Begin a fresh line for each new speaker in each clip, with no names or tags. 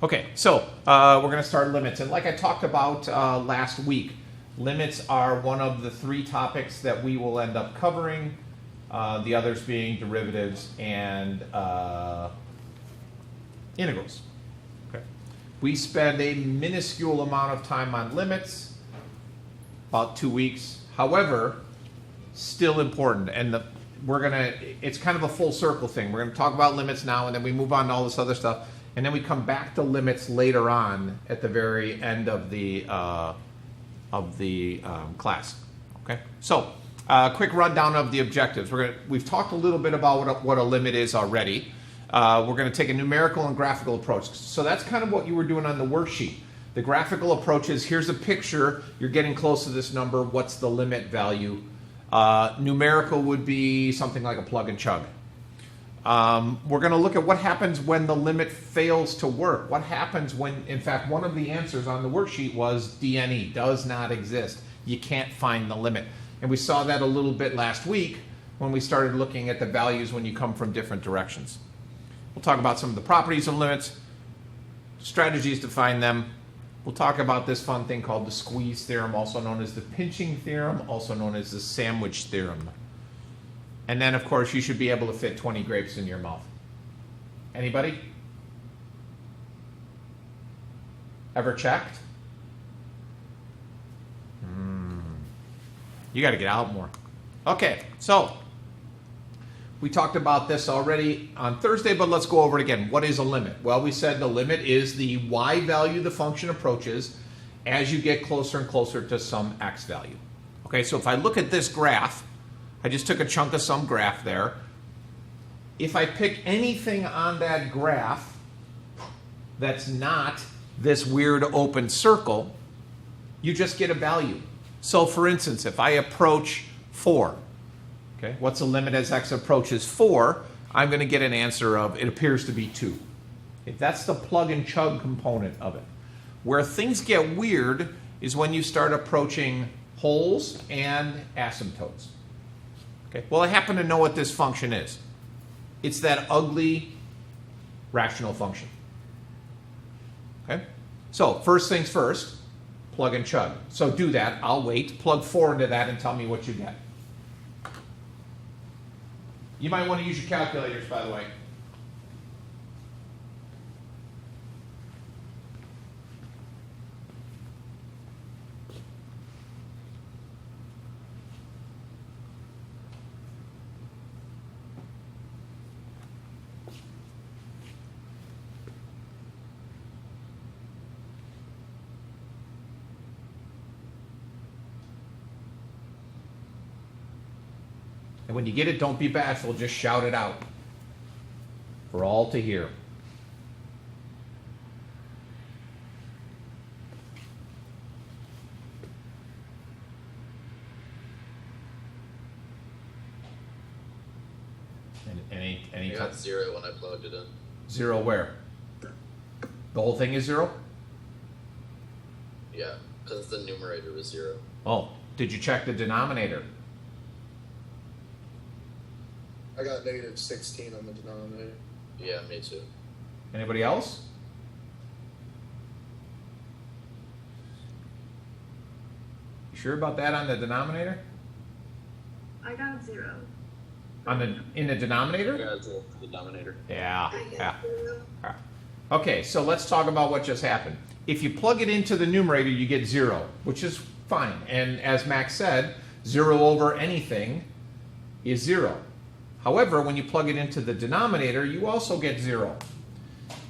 Okay, so we're going to start limits. And like I talked about last week, limits are one of the three topics that we will end up covering, the others being derivatives and integrals. Okay. We spend a minuscule amount of time on limits, about 2 weeks. However, still important. And it's kind of a full circle thing. We're going to talk about limits now, and then we move on to all this other stuff. And then we come back to limits later on at the very end of the class. Okay. So, quick rundown of the objectives. We've talked a little bit about what a limit is already. We're going to take a numerical and graphical approach. So that's kind of what you were doing on the worksheet. The graphical approach is here's a picture. You're getting close to this number. What's the limit value? Numerical would be something like a plug and chug. We're going to look at what happens when the limit fails to work. What happens when, in fact, one of the answers on the worksheet was DNE, does not exist. You can't find the limit. And we saw that a little bit last week when we started looking at the values when you come from different directions. We'll talk about some of the properties of limits, strategies to find them. We'll talk about this fun thing called the squeeze theorem, also known as the pinching theorem, also known as the sandwich theorem. And then, of course, you should be able to fit 20 grapes in your mouth. Anybody? Ever checked? You got to get out more. Okay, so we talked about this already on Thursday, but let's go over it again. What is a limit? Well, we said the limit is the y value the function approaches as you get closer and closer to some x value. Okay, so if I look at this graph, I just took a chunk of some graph there. If I pick anything on that graph that's not this weird open circle, you just get a value. So for instance, if I approach 4, okay, what's the limit as x approaches 4? I'm going to get an answer of, it appears to be 2. Okay, that's the plug and chug component of it. Where things get weird is when you start approaching holes and asymptotes. Okay. Well, I happen to know what this function is. It's that ugly rational function. Okay? So, first things first, plug and chug. So do that. I'll wait. Plug 4 into that and tell me what you get. You might want to use your calculators, by the way. And when you get it, don't be bashful, just shout it out for all to hear.
I got 0 when I plugged it in.
0 where? The whole thing is 0?
Yeah, because the numerator was 0.
Oh, did you check the denominator?
I got negative 16 on the denominator.
Yeah, me too.
Anybody else? You sure about that on the denominator?
I got 0.
In the denominator?
Yeah, it's the denominator.
Yeah. Okay, so let's talk about what just happened. If you plug it into the numerator, you get 0, which is fine. And as Max said, 0 over anything is 0. However, when you plug it into the denominator, you also get 0.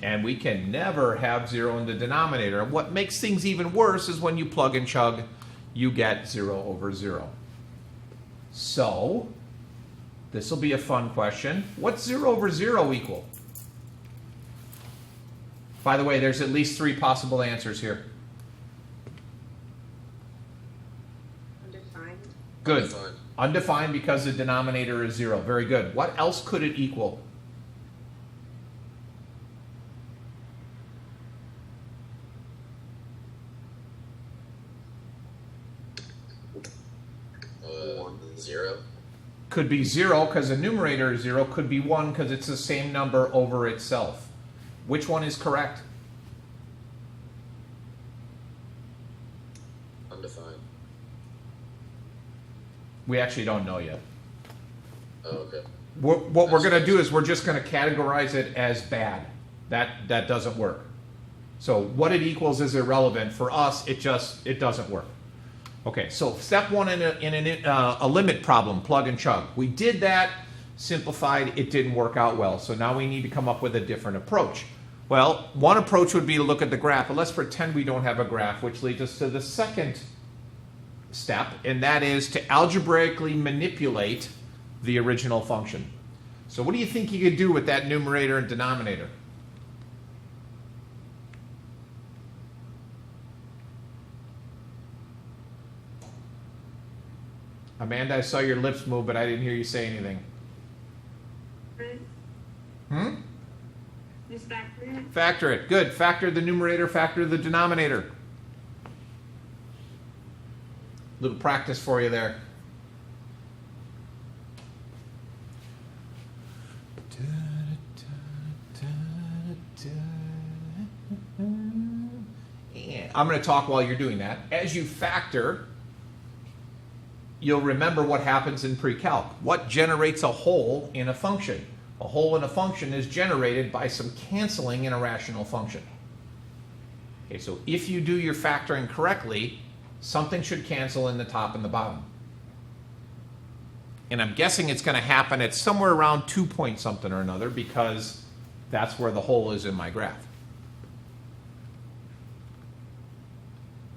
And we can never have 0 in the denominator. And what makes things even worse is when you plug and chug, you get 0 over 0. So, this will be a fun question. What's 0 over 0 equal? By the way, there's at least 3 possible answers here.
Undefined.
Good.
Undefined.
Undefined because the denominator is 0. Very good. What else could it equal?
0.
Could be 0 because the numerator is 0. Could be 1 because it's the same number over itself. Which one is correct? We actually don't know yet.
Oh, okay.
What we're going to do is we're just going to categorize it as bad. That doesn't work. So what it equals is irrelevant. For us, it doesn't work. Okay, so step one in a limit problem, plug and chug. We did that, simplified, it didn't work out well. So now we need to come up with a different approach. Well, one approach would be to look at the graph, but let's pretend we don't have a graph, which leads us to the second step, and that is to algebraically manipulate the original function. So what do you think you could do with that numerator and denominator? Amanda, I saw your lips move, but I didn't hear you say anything.
Right? Just factor it.
Factor it. Good. Factor the numerator, factor the denominator. Little practice for you there. And I'm going to talk while you're doing that. As you factor, you'll remember what happens in pre-calc. What generates a hole in a function? A hole in a function is generated by some canceling in a rational function. Okay, so if you do your factoring correctly, something should cancel in the top and the bottom. And I'm guessing it's going to happen at somewhere around 2 point something or another, because that's where the hole is in my graph.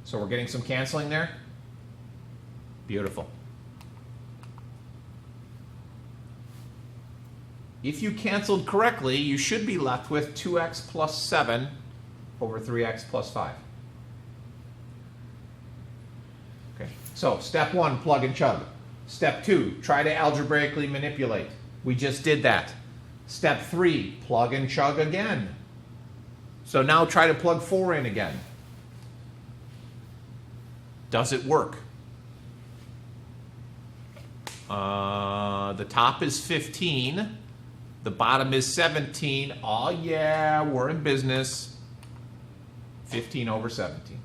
So we're getting some canceling there? Beautiful. If you canceled correctly, you should be left with 2x plus 7 over 3x plus 5. Okay, so step one, plug and chug. Step two, try to algebraically manipulate. We just did that. Step three, plug and chug again. So now try to plug 4 in again. Does it work? The top is 15. The bottom is 17. Oh yeah, we're in business. 15 over 17.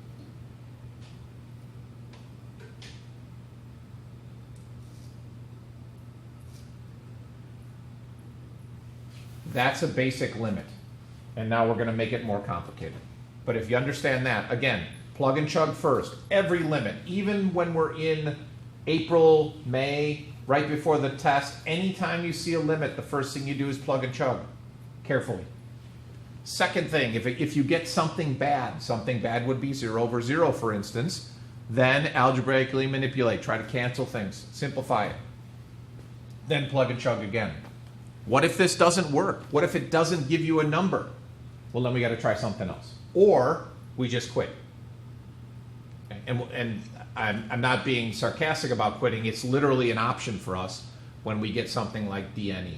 That's a basic limit. And now we're going to make it more complicated. But if you understand that, again, plug and chug first. Every limit, even when we're in April, May, right before the test, anytime you see a limit, the first thing you do is plug and chug carefully. Second thing, if you get something bad would be 0 over 0, for instance, then algebraically manipulate. Try to cancel things. Simplify it. Then plug and chug again. What if this doesn't work? What if it doesn't give you a number? Well, then we got to try something else. Or we just quit. And I'm not being sarcastic about quitting. It's literally an option for us when we get something like DNE.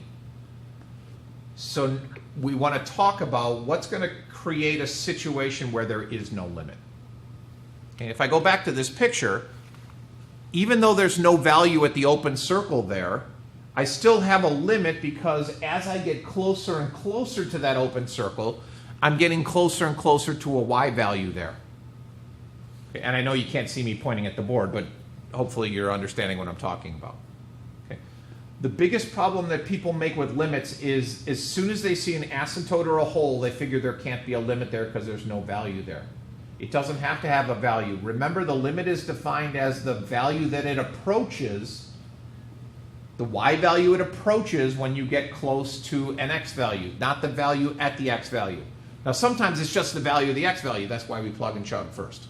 So we want to talk about what's going to create a situation where there is no limit. And if I go back to this picture, even though there's no value at the open circle there, I still have a limit, because as I get closer and closer to that open circle, I'm getting closer and closer to a y value there. Okay, and I know you can't see me pointing at the board, but hopefully you're understanding what I'm talking about. Okay. The biggest problem that people make with limits is as soon as they see an asymptote or a hole, they figure there can't be a limit there because there's no value there. It doesn't have to have a value. Remember, the limit is defined as the value that it approaches, the y value it approaches when you get close to an x value, not the value at the x value. Now, sometimes it's just the value of the x value. That's why we plug and chug first.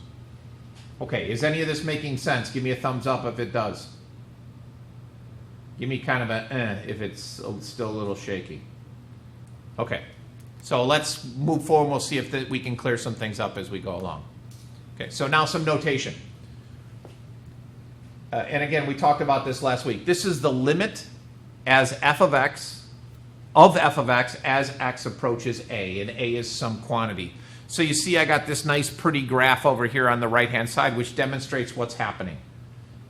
Okay, is any of this making sense? Give me a thumbs up if it does. Give me kind of a if it's still a little shaky. Okay, so let's move forward and we'll see if we can clear some things up as we go along. Okay, so now some notation. And again, we talked about this last week. This is the limit as f of x as x approaches a, and a is some quantity. So you see I got this nice pretty graph over here on the right-hand side, which demonstrates what's happening.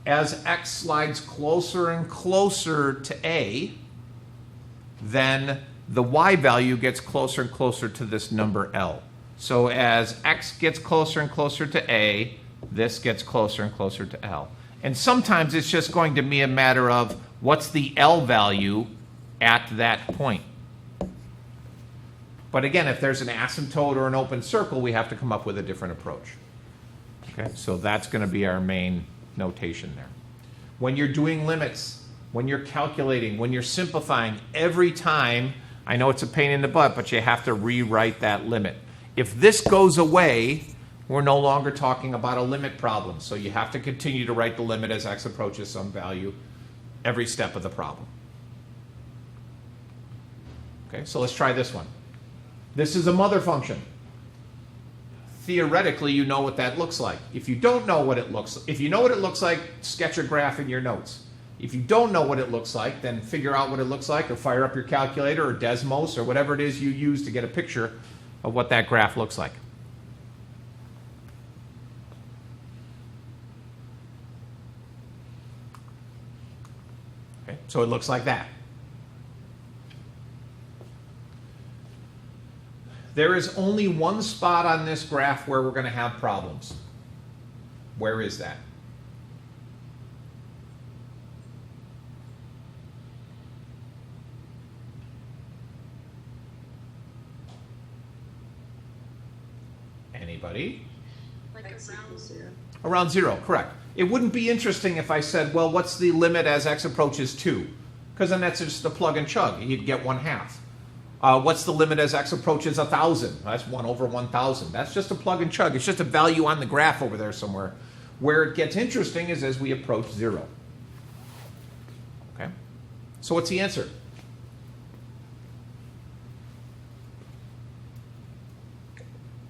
As x slides closer and closer to a, then the y value gets closer and closer to this number L. So as x gets closer and closer to a, this gets closer and closer to L. And sometimes it's just going to be a matter of what's the L value at that point. But again, if there's an asymptote or an open circle, we have to come up with a different approach. Okay, so that's going to be our main notation there. When you're doing limits, when you're calculating, when you're simplifying, every time, I know it's a pain in the butt, but you have to rewrite that limit. If this goes away, we're no longer talking about a limit problem. So you have to continue to write the limit as x approaches some value every step of the problem. Okay, so let's try this one. This is a mother function. Theoretically, you know what that looks like. If you don't know what it looks like, if you know what it looks like, sketch a graph in your notes. If you don't know what it looks like, then figure out what it looks like or fire up your calculator or Desmos or whatever it is you use to get a picture of what that graph looks like. Okay, so it looks like that. There is only one spot on this graph where we're going to have problems. Where is that? Anybody?
Like around 0.
Around 0, correct. It wouldn't be interesting if I said, well, what's the limit as x approaches 2? Because then that's just a plug and chug. You'd get 1/2. What's the limit as x approaches 1,000? That's 1 over 1,000. That's just a plug and chug. It's just a value on the graph over there somewhere. Where it gets interesting is as we approach 0. Okay? So what's the answer?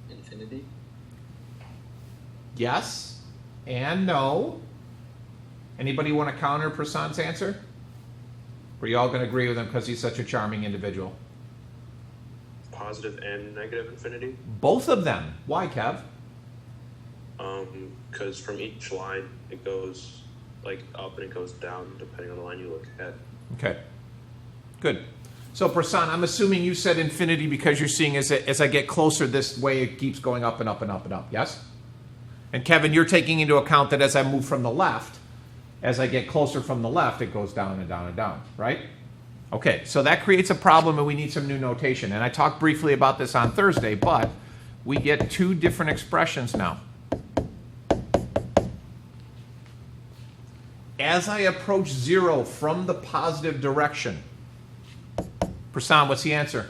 Infinity?
Yes and no. Anybody want to counter Prasant's answer? Or are you all going to agree with him because he's such a charming individual?
Positive and negative infinity.
Both of them. Why, Kev?
Because from each line it goes like up and it goes down depending on the line you look at.
Okay. Good. So, Prasant, I'm assuming you said infinity because you're seeing as I get closer this way, it keeps going up and up and up and up. Yes? And Kevin, you're taking into account that as I move from the left, as I get closer from the left, it goes down and down and down, right? Okay, so that creates a problem and we need some new notation. And I talked briefly about this on Thursday, but we get two different expressions now. As I approach 0 from the positive direction, Prasant, what's the answer?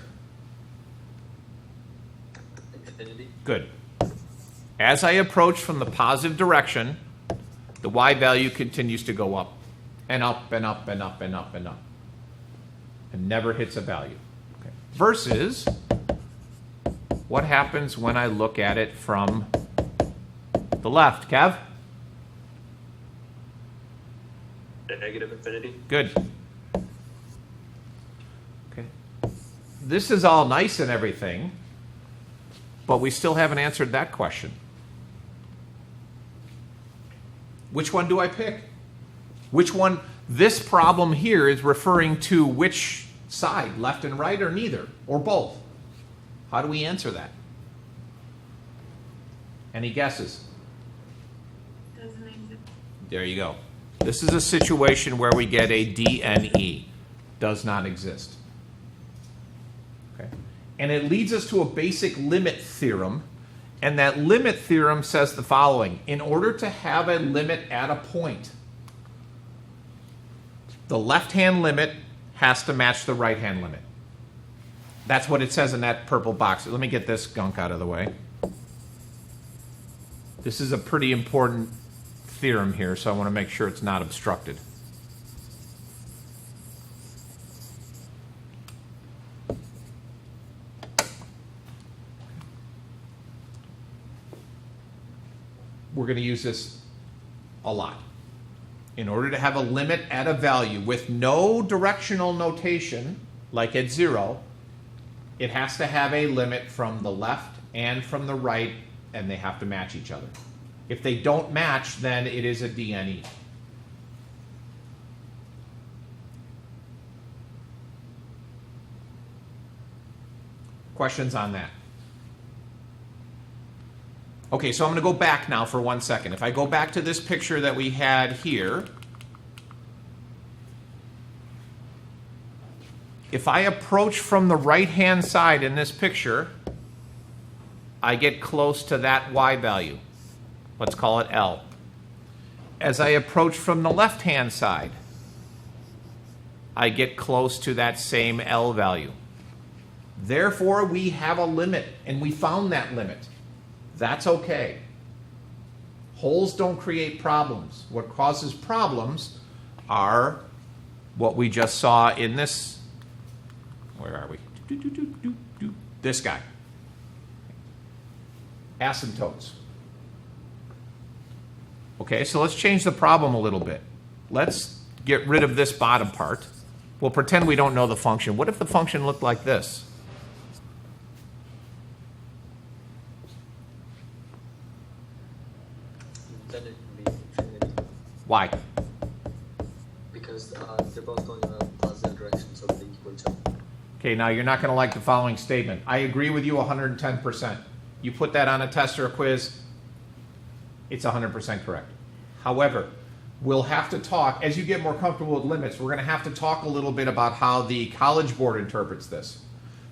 Infinity?
Good. As I approach from the positive direction, the y value continues to go up and up and up and up and up and up and never hits a value. Okay. Versus what happens when I look at it from the left, Kev?
Negative infinity.
Good. Okay. This is all nice and everything, but we still haven't answered that question. Which one do I pick? Which one? This problem here is referring to which side, left and right, or neither, or both? How do we answer that? Any guesses?
Doesn't exist.
There you go. This is a situation where we get a DNE. Does not exist. Okay. And it leads us to a basic limit theorem. And that limit theorem says the following. In order to have a limit at a point, the left-hand limit has to match the right-hand limit. That's what it says in that purple box. Let me get this gunk out of the way. This is a pretty important theorem here, so I want to make sure it's not obstructed. We're going to use this a lot. In order to have a limit at a value with no directional notation, like at 0, it has to have a limit from the left and from the right, and they have to match each other. If they don't match, then it is a DNE. Questions on that? Okay, so I'm going to go back now for 1 second. If I go back to this picture that we had here, if I approach from the right-hand side in this picture, I get close to that y value. Let's call it L. As I approach from the left-hand side, I get close to that same L value. Therefore, we have a limit, and we found that limit. That's okay. Holes don't create problems. What causes problems are what we just saw in this. Where are we? This guy. Asymptotes. Okay, so let's change the problem a little bit. Let's get rid of this bottom part. We'll pretend we don't know the function. What if the function looked like this?
Then it would be infinity.
Why?
Because they're both going in a positive direction, so they equal each other.
Okay, now you're not going to like the following statement. I agree with you 110%. You put that on a test or a quiz, it's 100% correct. However, we'll have to talk, as you get more comfortable with limits, we're going to have to talk a little bit about how the College Board interprets this.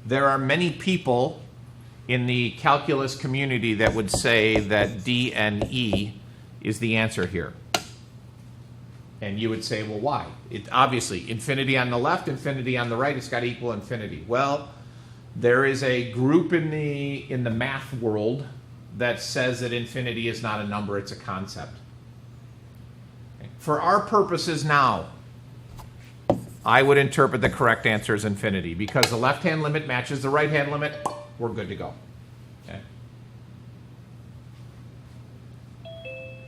There are many people in the calculus community that would say that D and E is the answer here. And you would say, well, why? Obviously, infinity on the left, infinity on the right, it's got to equal infinity. Well, there is a group in the math world that says that infinity is not a number, it's a concept. Okay. For our purposes now, I would interpret the correct answer as infinity because the left-hand limit matches the right-hand limit. We're good to go. Okay.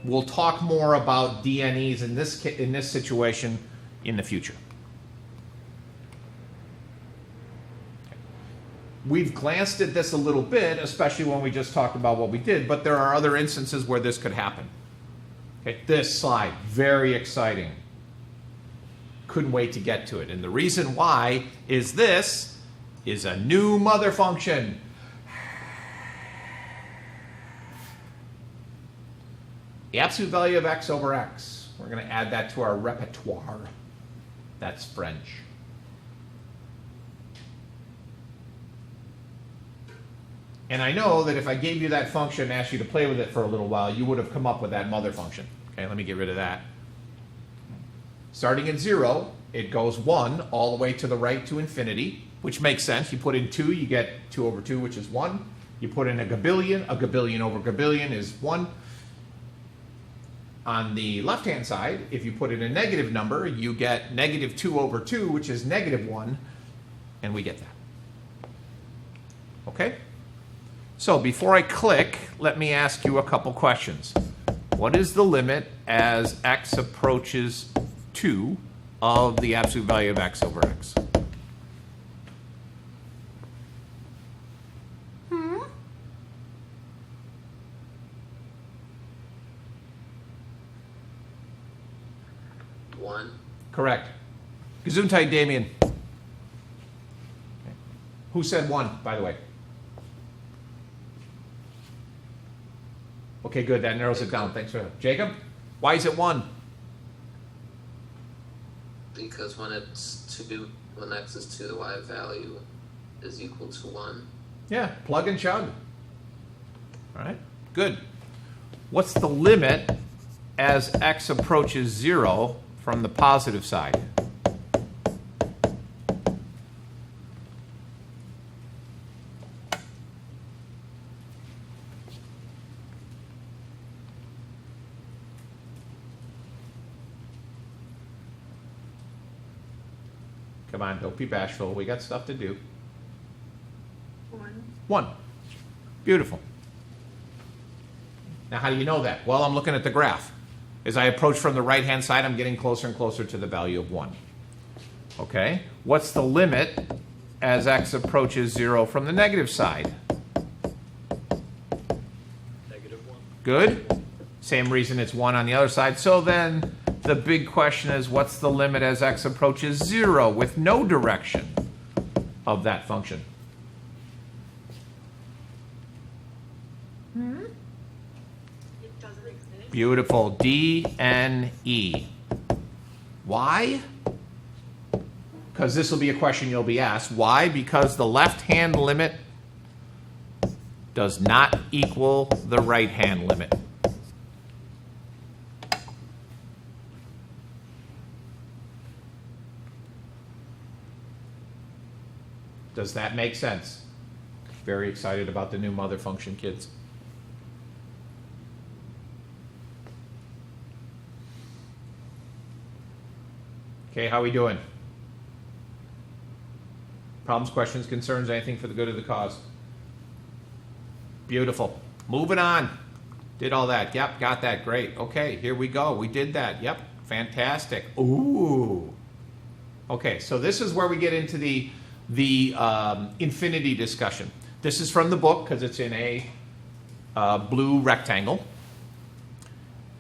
We'll talk more about DNEs in this situation in the future. We've glanced at this a little bit, especially when we just talked about what we did, but there are other instances where this could happen. Okay, this slide, very exciting. Couldn't wait to get to it. And the reason why is this is a new mother function. The absolute value of x over x. We're going to add that to our repertoire. That's French. And I know that if I gave you that function and asked you to play with it for a little while, you would have come up with that mother function. Okay, let me get rid of that. Starting at 0, it goes 1 all the way to the right to infinity, which makes sense. You put in 2, you get 2 over 2, which is 1. You put in a gabillion over gabillion is 1. On the left-hand side, if you put in a negative number, you get negative 2 over 2, which is negative 1, and we get that. Okay? So before I click, let me ask you a couple questions. What is the limit as x approaches 2 of the absolute value of x over x?
One.
Correct. Gesundheit, Damien. Okay. Who said 1, by the way? Okay, good. That narrows it down. Thanks for that. Jacob? Why is it 1?
Because when x is 2, the y value is equal to 1.
Yeah, plug and chug. All right, good. What's the limit as x approaches 0 from the positive side? Come on, don't be bashful. We got stuff to do.
1.
1. Beautiful. Now, how do you know that? Well, I'm looking at the graph. As I approach from the right-hand side, I'm getting closer and closer to the value of 1. Okay? What's the limit as x approaches 0 from the negative side?
Negative 1.
Good. Same reason it's 1 on the other side. So then the big question is, what's the limit as x approaches 0 with no direction of that function?
Doesn't exist.
Beautiful. D, N, E. Why? Because this will be a question you'll be asked. Why? Because the left-hand limit does not equal the right-hand limit. Does that make sense? Very excited about the new mother function, kids. Okay, how we doing? Problems, questions, concerns, anything for the good of the cause? Beautiful. Moving on. Did all that. Yep, got that. Great. Okay, here we go. We did that. Yep, fantastic. Ooh. Okay, so this is where we get into the infinity discussion. This is from the book because it's in a blue rectangle.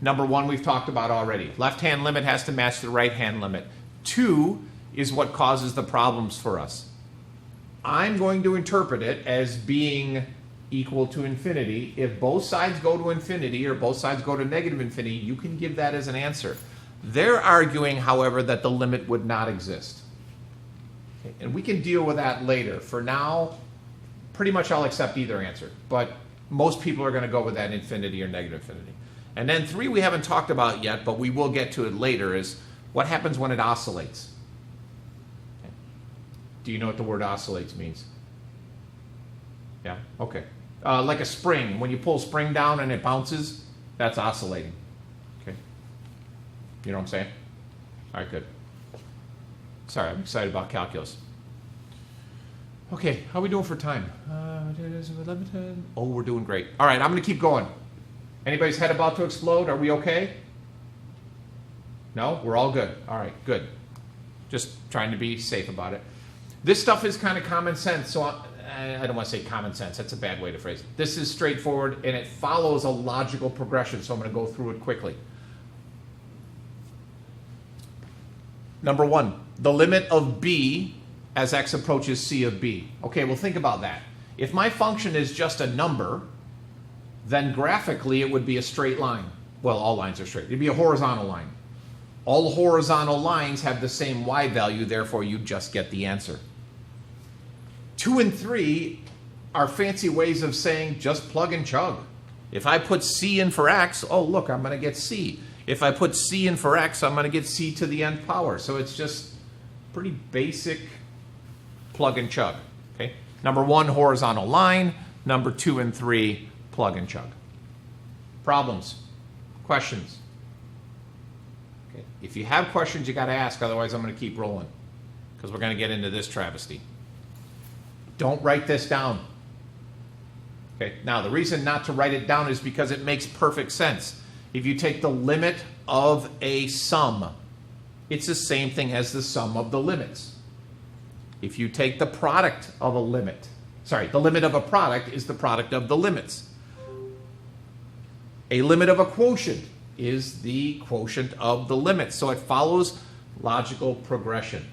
Number one we've talked about already. Left-hand limit has to match the right-hand limit. 2 is what causes the problems for us. I'm going to interpret it as being equal to infinity. If both sides go to infinity or both sides go to negative infinity, you can give that as an answer. They're arguing, however, that the limit would not exist. Okay, and we can deal with that later. For now, pretty much I'll accept either answer, but most people are going to go with that infinity or negative infinity. And then 3 we haven't talked about yet, but we will get to it later, is what happens when it oscillates. Okay. Do you know what the word oscillates means? Yeah? Okay. Like a spring. When you pull a spring down and it bounces, that's oscillating. Okay? You know what I'm saying? All right, good. Sorry, I'm excited about calculus. Okay, how are we doing for time? Oh, we're doing great. All right, I'm going to keep going. Anybody's head about to explode? Are we okay? No? We're all good. All right, good. Just trying to be safe about it. This stuff is kind of common sense, so I don't want to say common sense. That's a bad way to phrase it. This is straightforward, and it follows a logical progression, so I'm going to go through it quickly. Number 1, the limit of b as x approaches c of b. Okay, well, think about that. If my function is just a number, then graphically it would be a straight line. Well, all lines are straight. It'd be a horizontal line. All horizontal lines have the same y value, therefore you just get the answer. 2 and 3 are fancy ways of saying just plug and chug. If I put c in for x, oh look, I'm going to get c. If I put c in for x, I'm going to get c to the nth power. So it's just pretty basic plug and chug. Okay? Number 1, horizontal line. Number 2 and 3, plug and chug. Problems? Questions? Okay. If you have questions, you got to ask. Otherwise, I'm going to keep rolling because we're going to get into this travesty. Don't write this down. Okay. Now, the reason not to write it down is because it makes perfect sense. If you take the limit of a sum, it's the same thing as the sum of the limits. If you take the product of a limit, the limit of a product is the product of the limits. A limit of a quotient is the quotient of the limits. So it follows logical progression.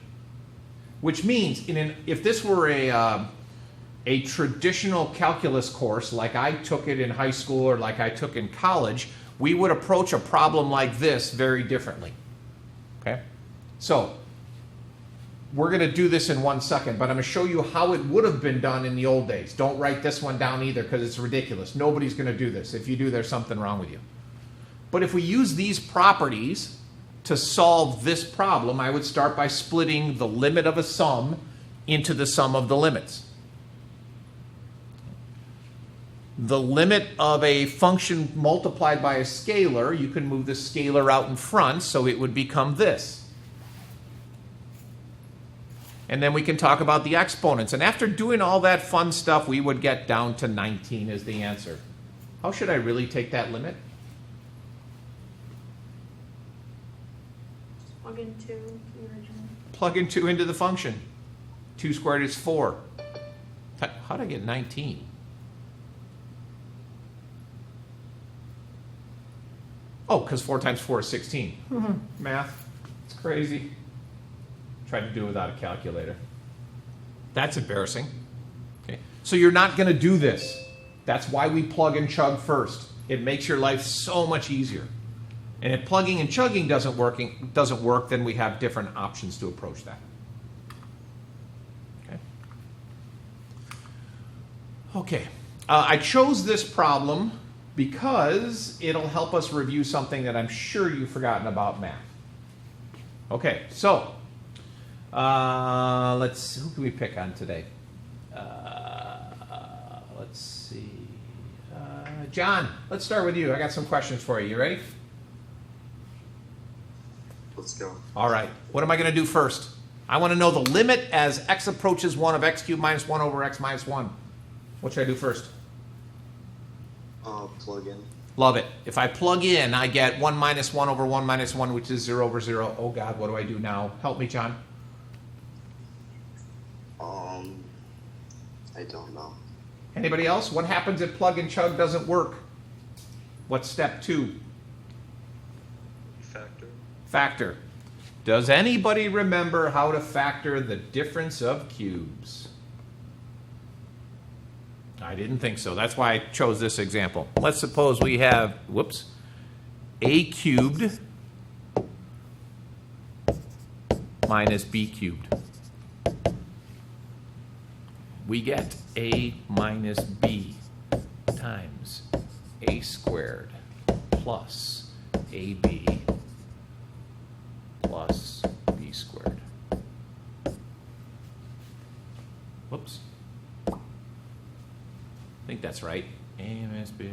Which means, if this were a traditional calculus course, like I took it in high school or like I took in college, we would approach a problem like this very differently. Okay? So, we're going to do this in 1 second, but I'm going to show you how it would have been done in the old days. Don't write this one down either because it's ridiculous. Nobody's going to do this. If you do, there's something wrong with you. But if we use these properties to solve this problem, I would start by splitting the limit of a sum into the sum of the limits. The limit of a function multiplied by a scalar, you can move the scalar out in front, so it would become this. And then we can talk about the exponents. And after doing all that fun stuff, we would get down to 19 as the answer. How should I really take that limit?
Plug in 2 to the original.
Plug in 2 into the function. 2 squared is 4. How did I get 19? Oh, because 4 times 4 is 16. Math. It's crazy. Tried to do it without a calculator. That's embarrassing. Okay. So you're not going to do this. That's why we plug and chug first. It makes your life so much easier. And if plugging and chugging doesn't work, then we have different options to approach that. Okay. I chose this problem because it'll help us review something that I'm sure you've forgotten about math. Okay, so who can we pick on today? Let's see. John, let's start with you. I got some questions for you. You ready?
Let's go.
All right. What am I going to do first? I want to know the limit as x approaches 1 of x cubed minus 1 over x minus 1. What should I do first?
Plug in.
Love it. If I plug in, I get 1 minus 1 over 1 minus 1, which is 0 over 0. Oh, God, what do I do now? Help me, John.
I don't know.
Anybody else? What happens if plug and chug doesn't work? What's step 2?
Factor.
Factor. Does anybody remember how to factor the difference of cubes? I didn't think so. That's why I chose this example. Let's suppose we have, a cubed minus b cubed. We get a minus b times a squared plus ab plus b squared. Whoops. I think that's right. A minus b.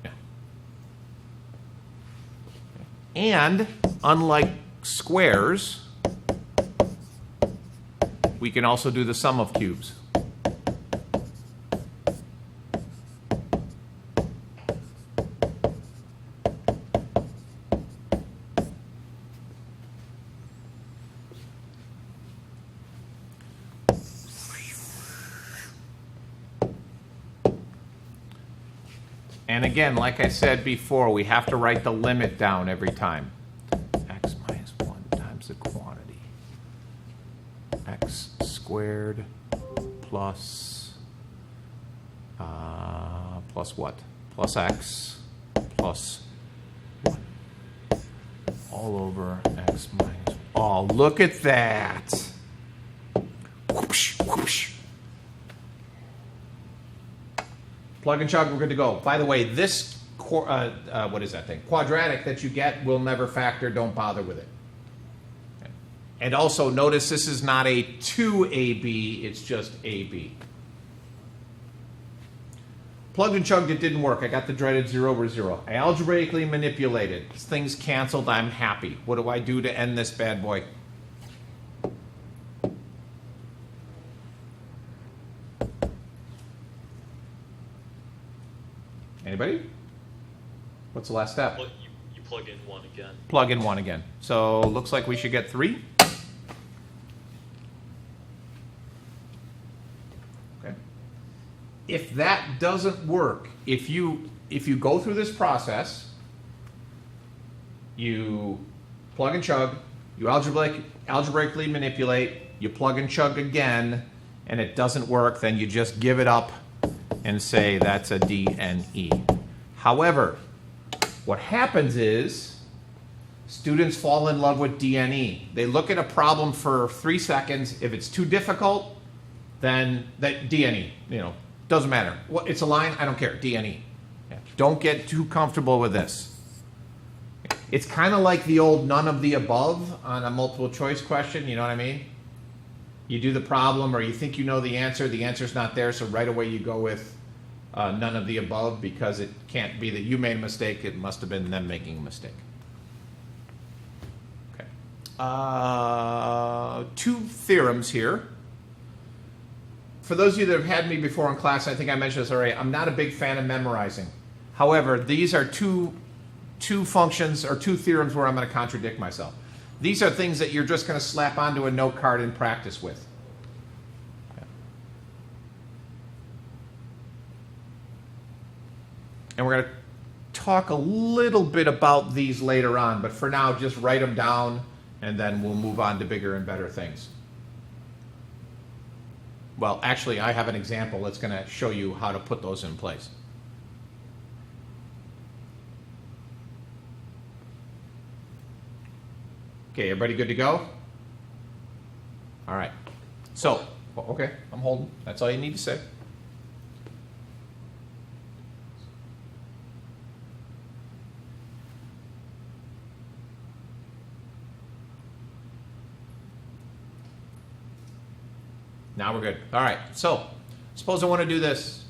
Yeah. And unlike squares, we can also do the sum of cubes. And again, like I said before, we have to write the limit down every time. X minus 1 times the quantity. X squared plus what? Plus x plus 1 all over x minus. Oh, look at that. Whoosh, whoosh. Plug and chug, we're good to go. By the way, this, what is that thing? Quadratic that you get will never factor. Don't bother with it. Okay. And also, notice this is not a 2AB, it's just AB. Plugged and chugged, it didn't work. I got the dreaded 0 over 0. I algebraically manipulated. Things canceled, I'm happy. What do I do to end this bad boy? Anybody? What's the last step?
You plug in 1 again.
Plug in 1 again. So looks like we should get 3. Okay. If that doesn't work, if you go through this process, you plug and chug, you algebraically manipulate, you plug and chug again, and it doesn't work, then you just give it up and say that's a D and E. However, what happens is students fall in love with D and E. They look at a problem for 3 seconds. If it's too difficult, then that D and E, doesn't matter. It's a line, I don't care, D and E. Don't get too comfortable with this. It's kind of like the old none of the above on a multiple choice question, you know what I mean? You do the problem or you think you know the answer's not there, so right away you go with none of the above because it can't be that you made a mistake, it must have been them making a mistake. Okay. 2 theorems here. For those of you that have had me before in class, I think I mentioned this already, I'm not a big fan of memorizing. However, these are two functions or 2 theorems where I'm going to contradict myself. These are things that you're just going to slap onto a note card and practice with. Okay. And we're going to talk a little bit about these later on, but for now, just write them down, and then we'll move on to bigger and better things. Well, actually, I have an example that's going to show you how to put those in place. Okay, everybody good to go? All right. So, okay, I'm holding. That's all you need to say. Now we're good. All right, so suppose I want to do this.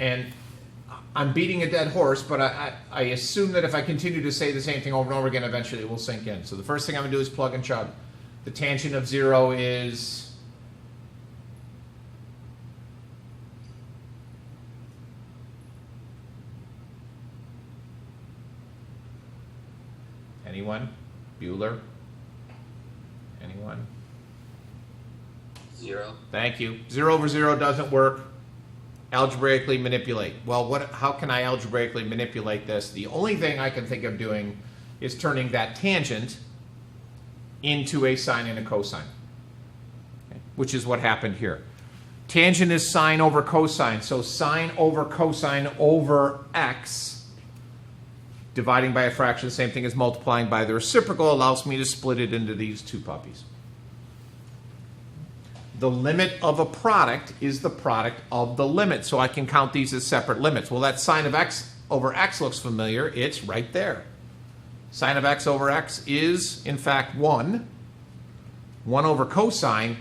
And I'm beating a dead horse, but I assume that if I continue to say the same thing over and over again, eventually it will sink in. So the first thing I'm going to do is plug and chug. The tangent of 0 is... Anyone? Bueller? Anyone?
0.
Thank you. 0 over 0 doesn't work. Algebraically manipulate. Well, how can I algebraically manipulate this? The only thing I can think of doing is turning that tangent into a sine and a cosine, okay, which is what happened here. Tangent is sine over cosine, so sine over cosine over x, dividing by a fraction, the same thing as multiplying by the reciprocal, allows me to split it into these two puppies. The limit of a product is the product of the limit, so I can count these as separate limits. Well, that sine of x over x looks familiar. It's right there. Sine of x over x is, in fact, 1. 1 over cosine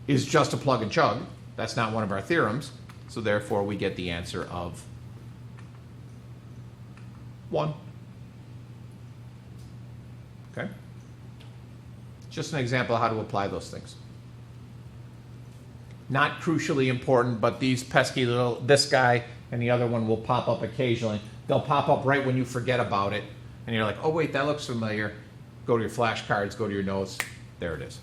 is just a plug and chug. That's not one of our theorems, so therefore we get the answer of 1. Okay? Just an example of how to apply those things. Not crucially important, but these pesky little, this guy and the other one will pop up occasionally. They'll pop up right when you forget about it. And you're like, oh wait, that looks familiar. Go to your flashcards, go to your notes. There it is.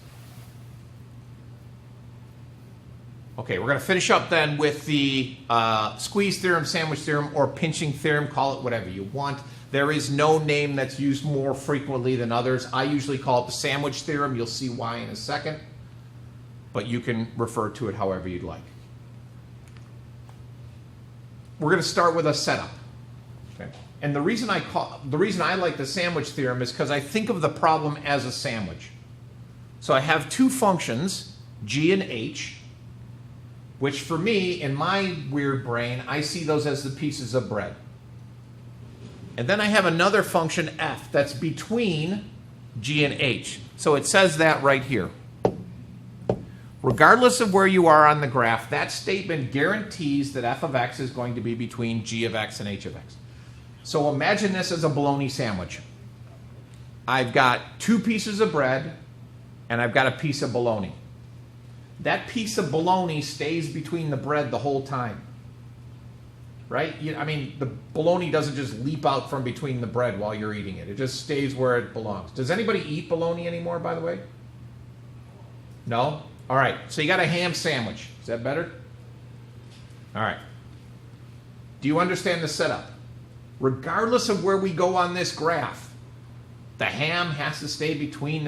Okay, we're going to finish up then with the squeeze theorem, sandwich theorem, or pinching theorem. Call it whatever you want. There is no name that's used more frequently than others. I usually call it the sandwich theorem. You'll see why in a second. But you can refer to it however you'd like. We're going to start with a setup. Okay? And the reason I like the sandwich theorem is because I think of the problem as a sandwich. So I have two functions, g and h, which for me, in my weird brain, I see those as the pieces of bread. And then I have another function, f, that's between g and h. So it says that right here. Regardless of where you are on the graph, that statement guarantees that f of x is going to be between g of x and h of x. So imagine this as a bologna sandwich. I've got two pieces of bread, and I've got a piece of bologna. That piece of bologna stays between the bread the whole time. Right? I mean, the bologna doesn't just leap out from between the bread while you're eating it. It just stays where it belongs. Does anybody eat bologna anymore, by the way? No? All right, so you got a ham sandwich. Is that better? All right. Do you understand the setup? Regardless of where we go on this graph, the ham has to stay between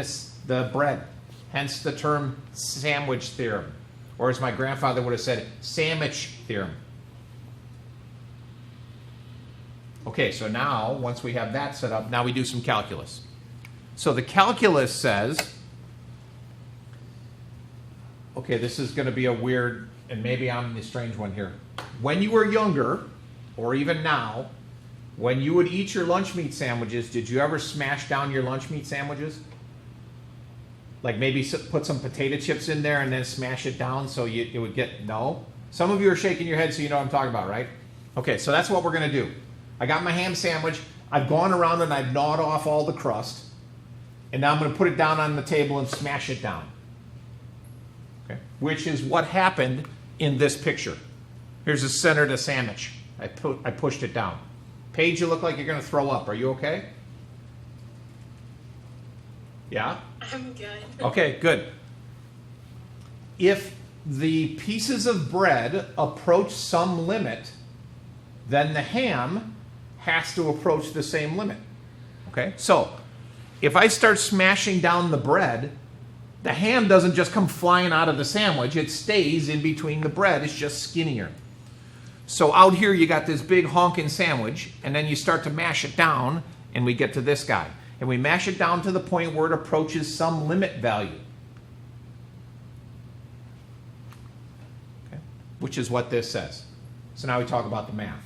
the bread. Hence the term sandwich theorem. Or as my grandfather would have said, sandwich theorem. Okay, so now, once we have that set up, now we do some calculus. So the calculus says... Okay, this is going to be a weird, and maybe I'm the strange one here. When you were younger, or even now, when you would eat your lunch meat sandwiches, did you ever smash down your lunch meat sandwiches? Like maybe put some potato chips in there and then smash it down so it would get, no? Some of you are shaking your head so you know what I'm talking about, right? Okay, so that's what we're going to do. I got my ham sandwich. I've gone around and I've gnawed off all the crust. And now I'm going to put it down on the table and smash it down. Which is what happened in this picture. Here's the center of the sandwich. I pushed it down. Paige, you look like you're going to throw up. Are you okay? Yeah?
I'm good.
Okay, good. If the pieces of bread approach some limit, then the ham has to approach the same limit. Okay? So, if I start smashing down the bread, The ham doesn't just come flying out of the sandwich. It stays in between the bread. It's just skinnier. So out here you got this big honking sandwich, and then you start to mash it down, and we get to this guy. And we mash it down to the point where it approaches some limit value. Okay? Which is what this says. So now we talk about the math.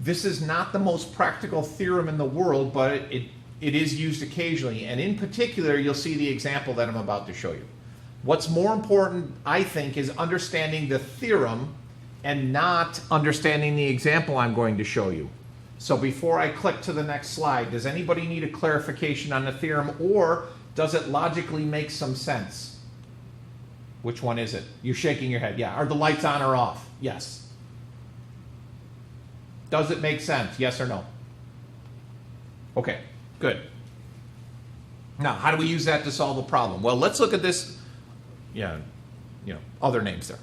This is not the most practical theorem in the world, but it is used occasionally. And in particular, you'll see the example that I'm about to show you. What's more important, I think, is understanding the theorem and not understanding the example I'm going to show you. So before I click to the next slide, does anybody need a clarification on the theorem, or does it logically make some sense? Which one is it? You're shaking your head. Yeah. Are the lights on or off? Yes. Does it make sense? Yes or no? Okay, good. Now, how do we use that to solve a problem? Well, let's look at this, other names there.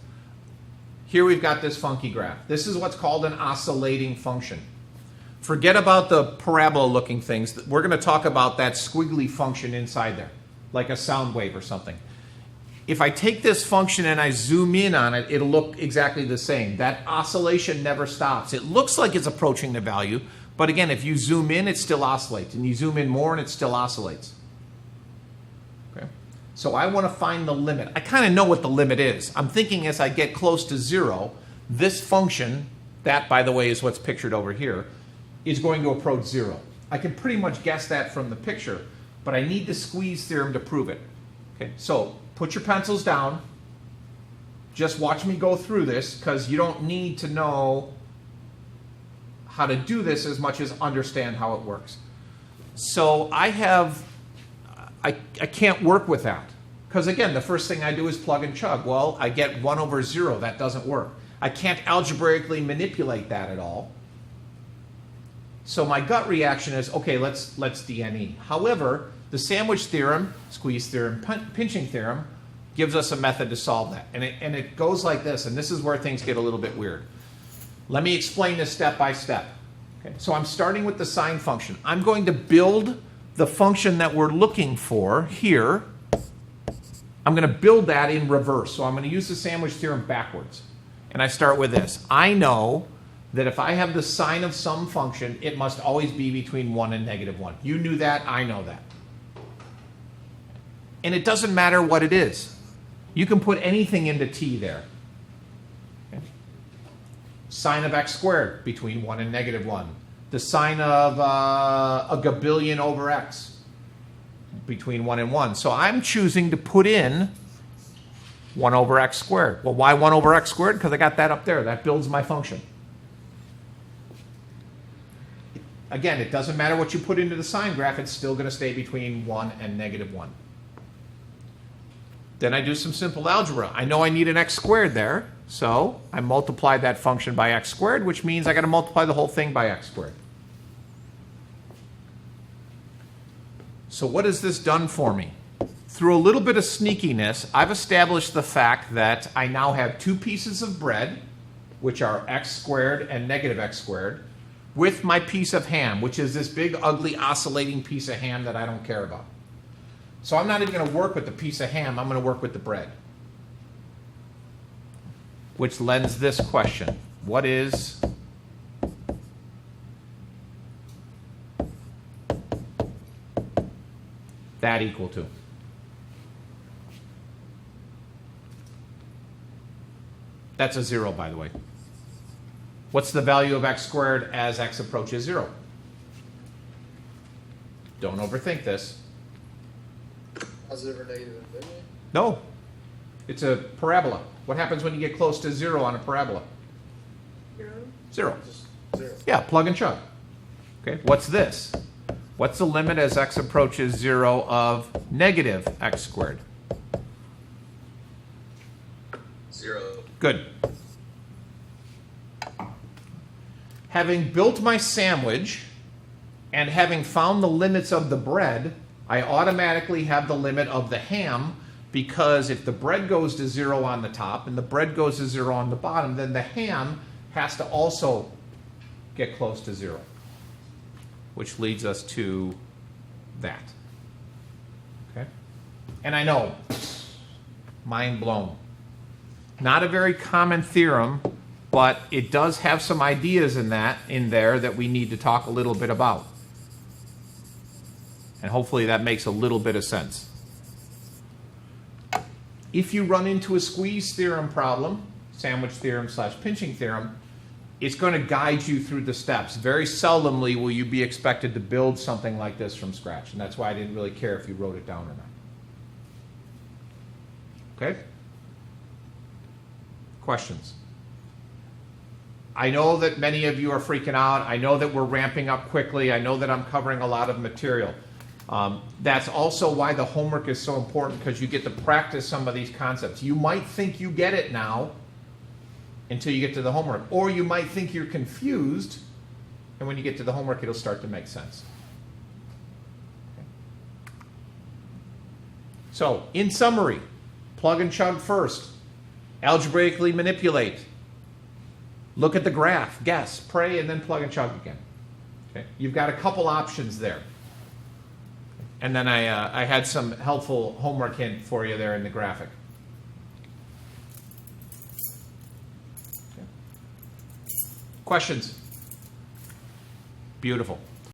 Here we've got this funky graph. This is what's called an oscillating function. Forget about the parabola-looking things. We're going to talk about that squiggly function inside there, like a sound wave or something. If I take this function and I zoom in on it, it'll look exactly the same. That oscillation never stops. It looks like it's approaching the value, but again, if you zoom in, it still oscillates. And you zoom in more, and it still oscillates. Okay? So I want to find the limit. I kind of know what the limit is. I'm thinking as I get close to 0, this function, that, by the way, is what's pictured over here, is going to approach 0. I can pretty much guess that from the picture, but I need the squeeze theorem to prove it. Okay, so put your pencils down. Just watch me go through this, because you don't need to know how to do this as much as understand how it works. So I can't work with that, because again, the first thing I do is plug and chug. Well, I get 1 over 0. That doesn't work. I can't algebraically manipulate that at all. So my gut reaction is, okay, let's DNE. However, the sandwich theorem, squeeze theorem, pinching theorem, gives us a method to solve that. And it goes like this, and this is where things get a little bit weird. Let me explain this step by step. Okay, so I'm starting with the sine function. I'm going to build the function that we're looking for here. I'm going to build that in reverse. So I'm going to use the sandwich theorem backwards. And I start with this. I know that if I have the sine of some function, it must always be between 1 and -1. You knew that, I know that. And it doesn't matter what it is. You can put anything into t there. Okay. Sine of x squared, between 1 and -1. The sine of a gabillion over x, between 1 and 1. So I'm choosing to put in 1 over x squared. Well, why 1 over x squared? Because I got that up there. That builds my function. Again, it doesn't matter what you put into the sine graph, it's still going to stay between 1 and -1. Then I do some simple algebra. I know I need an x squared there, so I multiply that function by x squared, which means I got to multiply the whole thing by x squared. So what has this done for me? Through a little bit of sneakiness, I've established the fact that I now have 2 pieces of bread, which are x squared and -x squared, with my piece of ham, which is this big, ugly, oscillating piece of ham that I don't care about. So I'm not even going to work with the piece of ham, I'm going to work with the bread. Which lends this question. What is that equal to? That's a 0, by the way. What's the value of x squared as x approaches 0? Don't overthink this.
Positive or negative infinity?
No. It's a parabola. What happens when you get close to 0 on a parabola? 0.
Just 0.
Yeah, plug and chug. Okay, what's this? What's the limit as x approaches 0 of -x squared?
0.
Good. Having built my sandwich and having found the limits of the bread, I automatically have the limit of the ham, because if the bread goes to 0 on the top and the bread goes to 0 on the bottom, then the ham has to also get close to 0, which leads us to that. Okay? And I know, mind blown. Not a very common theorem, but it does have some ideas in there that we need to talk a little bit about. And hopefully that makes a little bit of sense. If you run into a squeeze theorem problem, sandwich theorem / pinching theorem, it's going to guide you through the steps. Very seldomly will you be expected to build something like this from scratch. And that's why I didn't really care if you wrote it down or not. Okay? Questions? I know that many of you are freaking out. I know that we're ramping up quickly. I know that I'm covering a lot of material. That's also why the homework is so important, because you get to practice some of these concepts. You might think you get it now until you get to the homework, or you might think you're confused, and when you get to the homework, it'll start to make sense. Okay. So, in summary, plug and chug first. Algebraically manipulate. Look at the graph, guess, pray, and then plug and chug again. Okay? You've got a couple options there. And then I had some helpful homework hint for you there in the graphic. Okay. Questions? Beautiful.